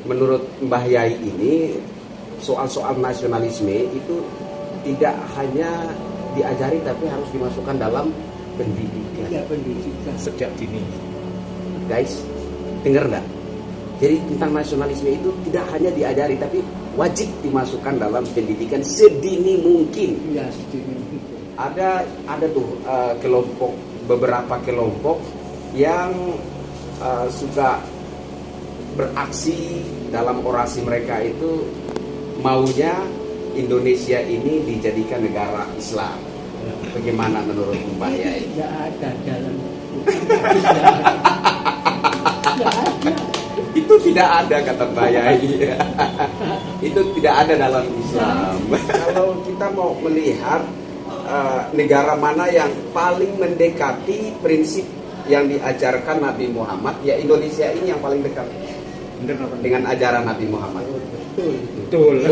menurut Mbah Yai ini soal-soal nasionalisme itu tidak hanya diajari tapi harus dimasukkan dalam pendidikan. Ya, pendidikan sejak dini. Guys, dengar nggak? Jadi tentang nasionalisme itu tidak hanya diajari tapi wajib dimasukkan dalam pendidikan sedini mungkin. ya sedini mungkin. Ada tuh beberapa kelompok yang suka beraksi dalam orasi mereka itu maunya Indonesia ini dijadikan negara Islam. Bagaimana menurut Mbah Yai? Tidak ada dalam tidak ada. Itu tidak ada kata Mbah Yai. Itu tidak ada dalam Islam. Kalau kita mau melihat negara mana yang paling mendekati prinsip yang diajarkan Nabi Muhammad, ya Indonesia ini yang paling dekat dengan ajaran Nabi Muhammad. Betul.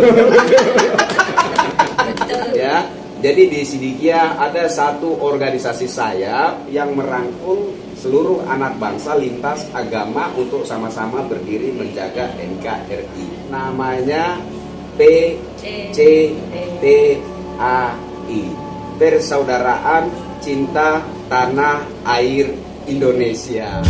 Ya, jadi di Sidikiyah ada satu organisasi sayap yang merangkul seluruh anak bangsa lintas agama untuk sama-sama berdiri menjaga NKRI. Namanya PCTAI, Persaudaraan Cinta Tanah Air Indonesia.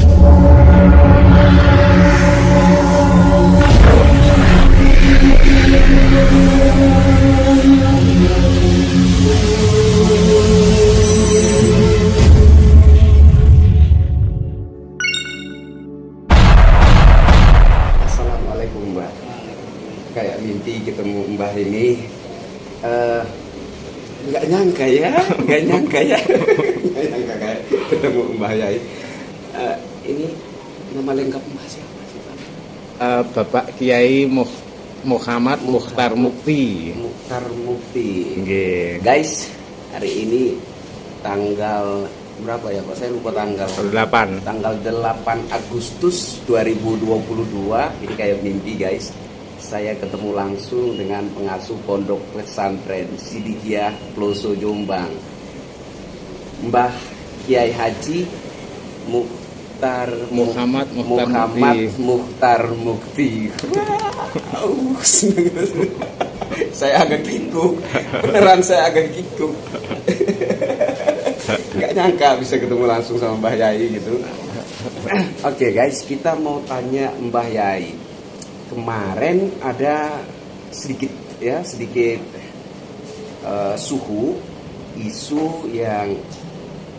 Assalamualaikum Mbak. Kayak mimpi ketemu Mbah ini. Nggak nyangka ya, nggak nyangka kayak ketemu Mbah Yai. Ini nama lengkap Mbah siapa sih Pak? Bapak Kiai Muhammad Mukhtar Mukti. Mukhtar Mukti. Nggih. Guys, hari ini tanggal berapa ya Pak? Saya lupa tanggal. 8. Tanggal 8 Agustus 2022. Ini kayak mimpi guys. Saya ketemu langsung dengan pengasuh pondok pesantren Sidikiyah Ploso Jombang, Mbah Kiai Haji Muhammad Mukhtar Mukti. Wow. Saya agak kikuk. Beneran saya agak kikuk. Nggak nyangka bisa ketemu langsung sama Mbah Yai gitu. Oke guys, kita mau tanya Mbah Yai. Kemarin ada sedikit isu yang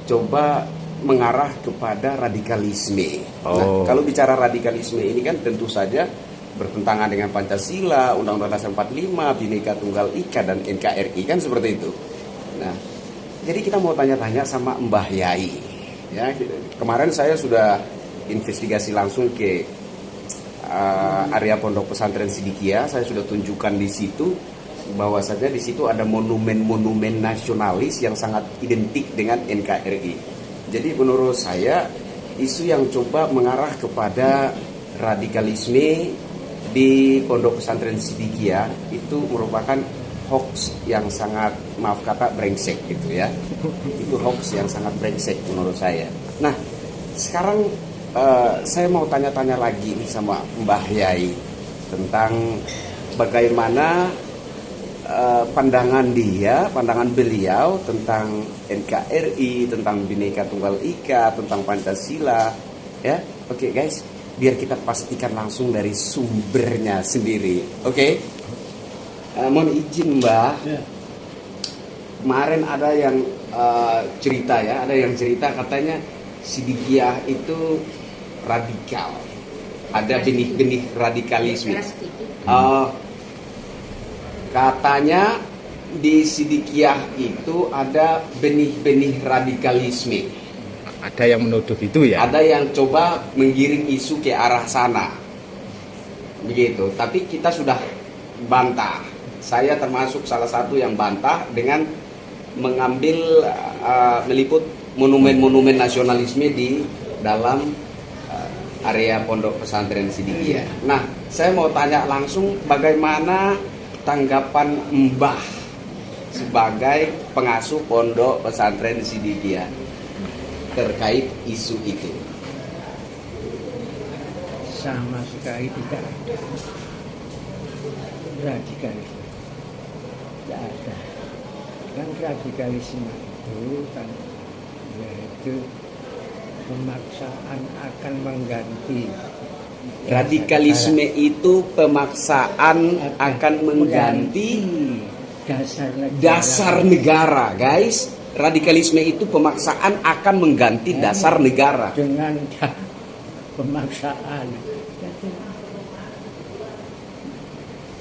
coba mengarah kepada radikalisme. Nah, kalau bicara radikalisme ini kan tentu saja bertentangan dengan Pancasila, Undang-Undang Dasar 45, Bhinneka Tunggal Ika dan NKRI kan seperti itu. Nah, jadi kita mau tanya-tanya sama Mbah Yai. Ya, kemarin saya sudah investigasi langsung ke area pondok pesantren Sidikiyah. Saya sudah tunjukkan di situ bahwasanya di situ ada monumen-monumen nasionalis yang sangat identik dengan NKRI. Jadi menurut saya isu yang coba mengarah kepada radikalisme di pondok pesantren Sidikiyah itu merupakan hoax yang sangat, maaf kata, brengsek gitu ya. Itu hoax yang sangat brengsek menurut saya. Nah, sekarang saya mau tanya-tanya lagi nih sama Mbah Yai tentang bagaimana pandangan beliau tentang NKRI, tentang Bhinneka Tunggal Ika, tentang Pancasila. Ya, oke guys, biar kita pastikan langsung dari sumbernya sendiri. Oke. Mohon izin Mbah. Ya. Kemarin ada yang cerita katanya Sidikiyah itu radikal, ada benih-benih radikalisme. Katanya di Sidikiyah itu ada benih-benih radikalisme. Ada yang menuduh itu ya? Ada yang coba menggiring isu ke arah sana, begitu. Tapi kita sudah bantah. Saya termasuk salah satu yang bantah dengan mengambil meliput monumen-monumen nasionalisme di dalam area pondok pesantren Sidikiyah. Nah, saya mau tanya langsung bagaimana tanggapan Mbah sebagai pengasuh pondok pesantren Sidikiyah terkait isu itu. sama sekali tidak ada radikalisme, tidak ada. Kan radikalisme itu kan yaitu pemaksaan akan mengganti. Radikalisme itu pemaksaan akan mengganti dasar negara, guys. Radikalisme itu pemaksaan akan mengganti dasar negara. Dengan pemaksaan. Jadi,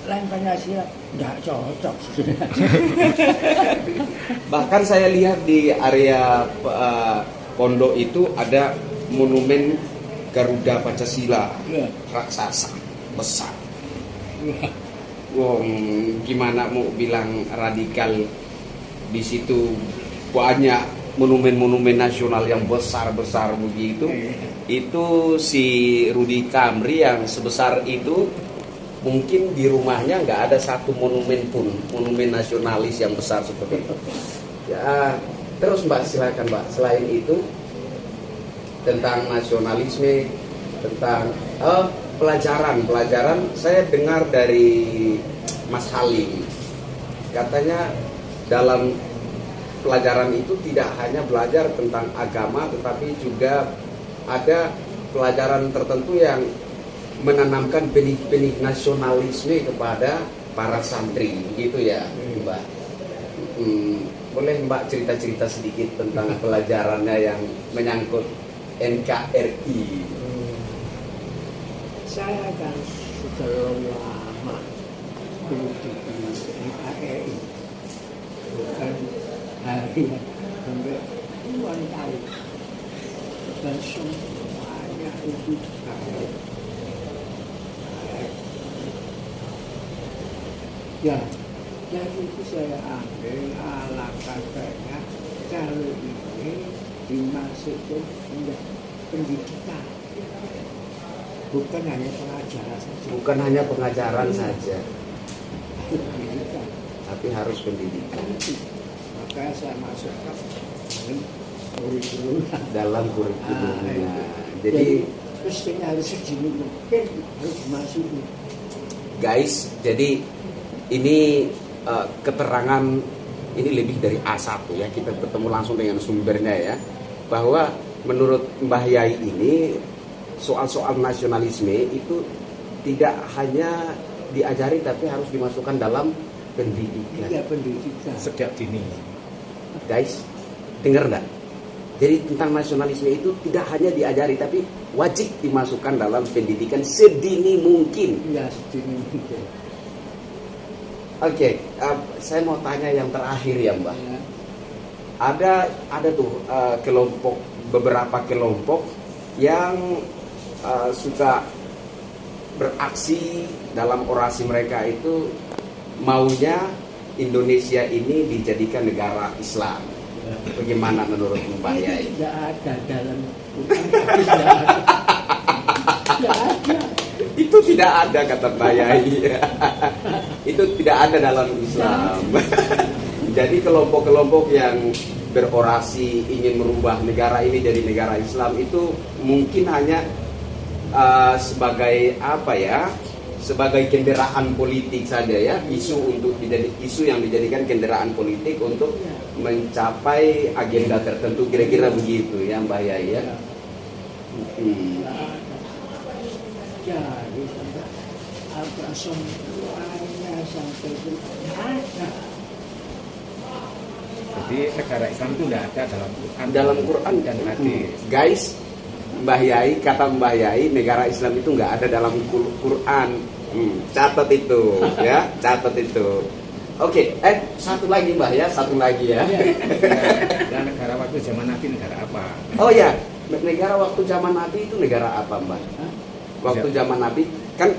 lain Pancasila nggak cocok. Bahkan saya lihat di area pondok itu ada monumen Garuda Pancasila Ya. raksasa besar. Wong gimana mau bilang radikal, di situ banyak monumen-monumen nasional yang besar-besar begitu. Itu si Rudy Kamri yang sebesar itu mungkin di rumahnya nggak ada satu monumen pun, monumen nasionalis yang besar seperti itu. Ya, terus Mbak silakan Mbak. Selain itu tentang nasionalisme, tentang pelajaran saya dengar dari Mas Halim, katanya dalam pelajaran itu tidak hanya belajar tentang agama, tetapi juga ada pelajaran tertentu yang menanamkan benih-benih nasionalisme kepada para santri, gitu ya, Mbak. Boleh Mbak cerita-cerita sedikit tentang pelajarannya yang menyangkut NKRI? Saya kan sudah lama duduk di NKRI, bukan harian, sampai puluhan tahun, dan semuanya itu baik. Ya, jadi itu saya ambil ala katanya kalau ini dimasukkan menjadi pendidikan, bukan hanya pengajaran saja. Bukan hanya pengajaran saja, Pendidikan. tapi harus pendidikan Maka saya masukkan kurikulum. dalam kurikulumnya. Jadi Jadi mestinya harus segini mungkin harus dimasukin. guys, jadi ini keterangan ini lebih dari A1 ya, kita bertemu langsung dengan sumbernya ya, bahwa menurut Mbah Yai ini soal-soal nasionalisme itu tidak hanya diajari tapi harus dimasukkan dalam pendidikan. Iya, pendidikan. Sejak dini. Guys, dengar enggak? Jadi tentang nasionalisme itu tidak hanya diajari tapi wajib dimasukkan dalam pendidikan sedini mungkin. Iya, sedini mungkin. Oke, saya mau tanya yang terakhir ya Mbak. Ya. Ada tuh kelompok, beberapa kelompok yang suka beraksi dalam orasi mereka itu maunya Indonesia ini dijadikan negara Islam. Bagaimana menurut Mbak Yai? Tidak ada dalam Quran, tidak ada. Tidak ada. Itu tidak ada kata Mbak Yai. Itu tidak ada dalam Islam. Jadi kelompok-kelompok yang berorasi ingin merubah negara ini jadi negara Islam itu mungkin hanya sebagai apa ya? Sebagai kendaraan politik saja ya, isu yang dijadikan kendaraan politik untuk mencapai agenda tertentu, kira-kira begitu ya Mbak Yai ya. Jadi sampai apa semuanya sampai itu ada. Jadi negara Islam itu tidak ada dalam Quran. Dalam Quran dan hadis. Guys, Mbah Yai, kata Mbah Yai, negara Islam itu nggak ada dalam Quran. Catat itu, ya, catat itu. Oke, satu lagi Mbah ya, satu lagi ya. Dan negara waktu zaman Nabi negara apa? Oh ya, negara waktu zaman Nabi itu negara apa Mbah? Waktu zaman Nabi kan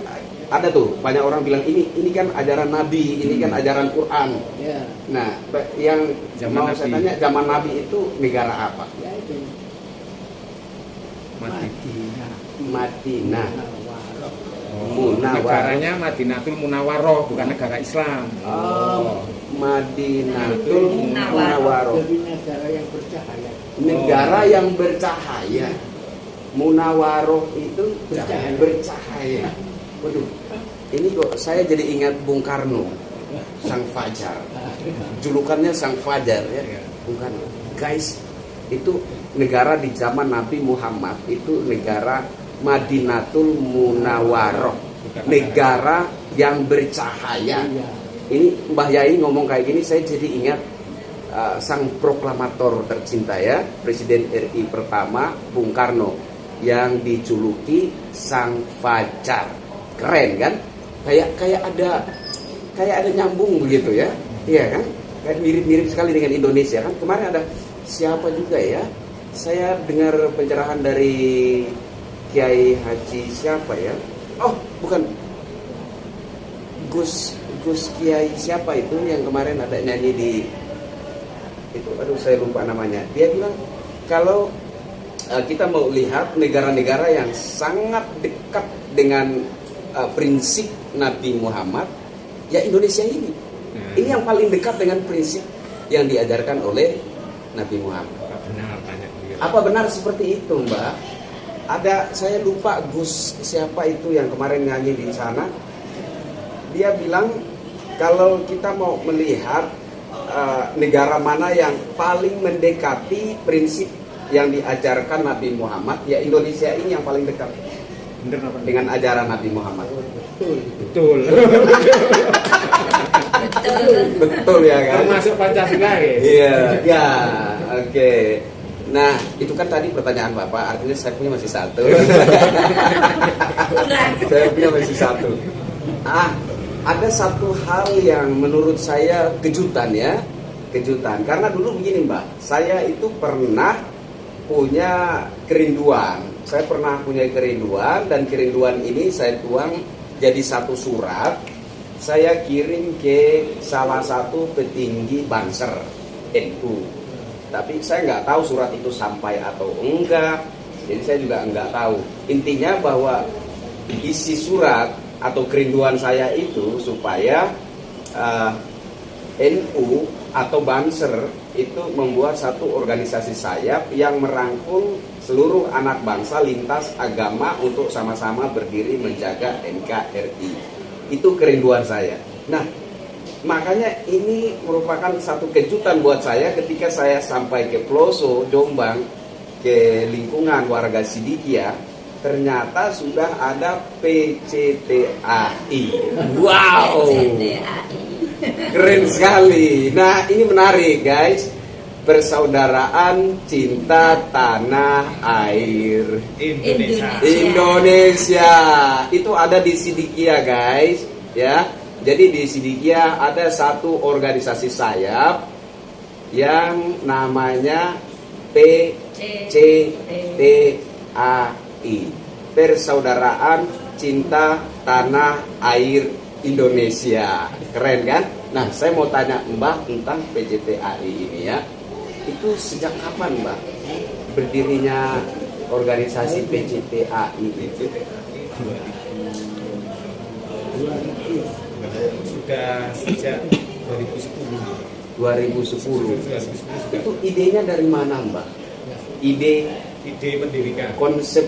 ada tuh banyak orang bilang ini kan ajaran Nabi, ini kan ajaran Quran. Ya. Nah, yang Zaman mau saya Nabi. tanya, zaman Nabi itu negara apa? Ya itu Madinah. Madinah. Munawwarah. Munawwarah. Negaranya Madinatul Munawwaroh, bukan negara Islam. Madinatul Munawwaroh. Jadi negara yang bercahaya. Negara yang bercahaya. Munawaroh itu Bercahaya. bercahaya. Waduh, ini kok saya jadi ingat Bung Karno, Sang Fajar. Julukannya Sang Fajar ya, Bung Karno. Guys, itu negara di zaman Nabi Muhammad itu negara Madinatul Munawaroh, negara yang bercahaya. Iya. Ini Mbah Yai ngomong kayak gini, saya jadi ingat sang proklamator tercinta ya, Presiden RI pertama Bung Karno yang dijuluki Sang Fajar. Keren kan? Kayak ada nyambung begitu ya. Iya kan? Kayak mirip-mirip sekali dengan Indonesia kan. Kemarin ada siapa juga ya? Saya dengar pencerahan dari Kiai Haji siapa ya? Oh, bukan. Gus Kiai siapa itu yang kemarin ada nyanyi di itu, aduh saya lupa namanya. Dia bilang kalau kita mau lihat negara-negara yang sangat dekat dengan prinsip Nabi Muhammad, ya Indonesia ini. Ini yang paling dekat dengan prinsip yang diajarkan oleh Nabi Muhammad. Apa benar seperti itu, Mbak? Ada, saya lupa Gus siapa itu yang kemarin nyanyi di sana. Dia bilang kalau kita mau melihat negara mana yang paling mendekati prinsip yang diajarkan Nabi Muhammad, ya Indonesia ini yang paling dekat dengan ajaran Nabi Muhammad. Betul. Betul ya kan? Termasuk Pancasila ya? Iya, ya, oke. Nah, itu kan tadi pertanyaan Bapak, artinya saya punya masih satu. Saya punya masih satu. Ada satu hal yang menurut saya kejutan ya, kejutan. Karena dulu begini Mbak, saya itu pernah punya kerinduan. Saya pernah punya kerinduan dan kerinduan ini saya tuang jadi satu surat. Saya kirim ke salah satu petinggi Banser NU. Tapi saya nggak tahu surat itu sampai atau enggak. Jadi saya juga nggak tahu. Intinya bahwa isi surat atau kerinduan saya itu supaya NU atau Banser itu membuat satu organisasi sayap yang merangkul seluruh anak bangsa lintas agama untuk sama-sama berdiri menjaga NKRI. Itu kerinduan saya. Nah, makanya ini merupakan satu kejutan buat saya ketika saya sampai ke Ploso, Jombang, ke lingkungan warga Sidikia. Ternyata sudah ada PCTAI. Wow, keren sekali. Nah, ini menarik guys. Persaudaraan Cinta Tanah Air Indonesia. Itu ada di Sidikia guys, ya. Jadi di Sidikia ada satu organisasi sayap yang namanya PCTAI, Persaudaraan Cinta Tanah Air Indonesia. Keren kan? Nah, saya mau tanya Mbak tentang PCTAI ini ya. Itu sejak kapan Mbak berdirinya organisasi PCTAI itu? Sudah sejak 2010. 2010. Itu idenya dari mana Mbak? Ide mendirikan konsep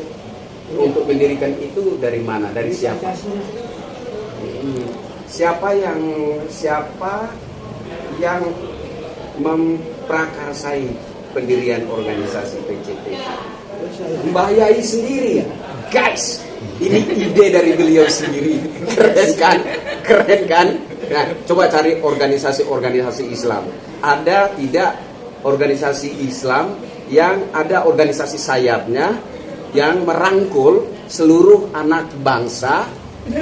untuk mendirikan itu dari mana? Dari siapa? Siapa yang memprakarsai pendirian organisasi PCTAI? Mbah Yai sendiri ya, guys. Ini ide dari beliau sendiri. Keren kan? Keren kan? Nah, coba cari organisasi-organisasi Islam. Ada tidak organisasi Islam yang ada organisasi sayapnya yang merangkul seluruh anak bangsa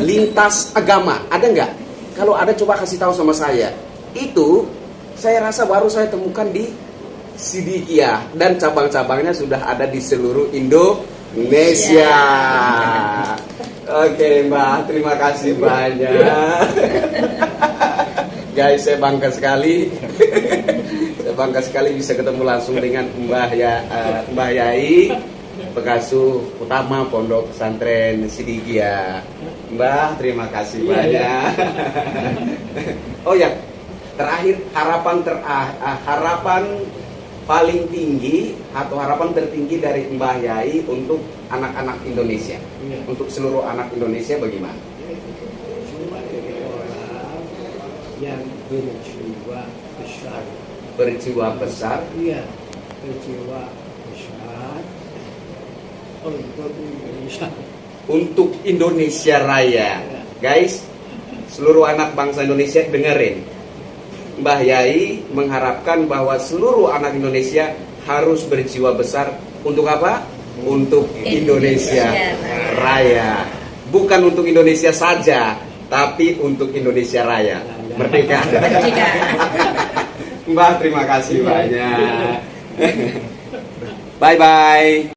lintas agama? Ada nggak? Kalau ada coba kasih tahu sama saya. Itu saya rasa baru saya temukan di Sidikia dan cabang-cabangnya sudah ada di seluruh Indonesia. Oke Mbak, terima kasih banyak. Guys, saya bangga sekali. Saya bangga sekali bisa ketemu langsung dengan Mbah Yai, pengasuh utama Pondok Pesantren Sidikia. Mbah, terima kasih banyak. Oh ya, terakhir harapan paling tinggi atau harapan tertinggi dari Mbah Yai untuk anak-anak Indonesia, Iya. untuk seluruh anak Indonesia bagaimana? Cuma dari orang yang berjiwa besar. Berjiwa besar Iya, berjiwa besar untuk Indonesia. untuk Indonesia Raya. Guys, seluruh anak bangsa Indonesia dengerin. Mbah Yai mengharapkan bahwa seluruh anak Indonesia harus berjiwa besar untuk apa? Untuk Indonesia Raya. Bukan untuk Indonesia saja, tapi untuk Indonesia Raya. Merdeka. Merdeka. Mbah, terima kasih banyak. Bye-bye.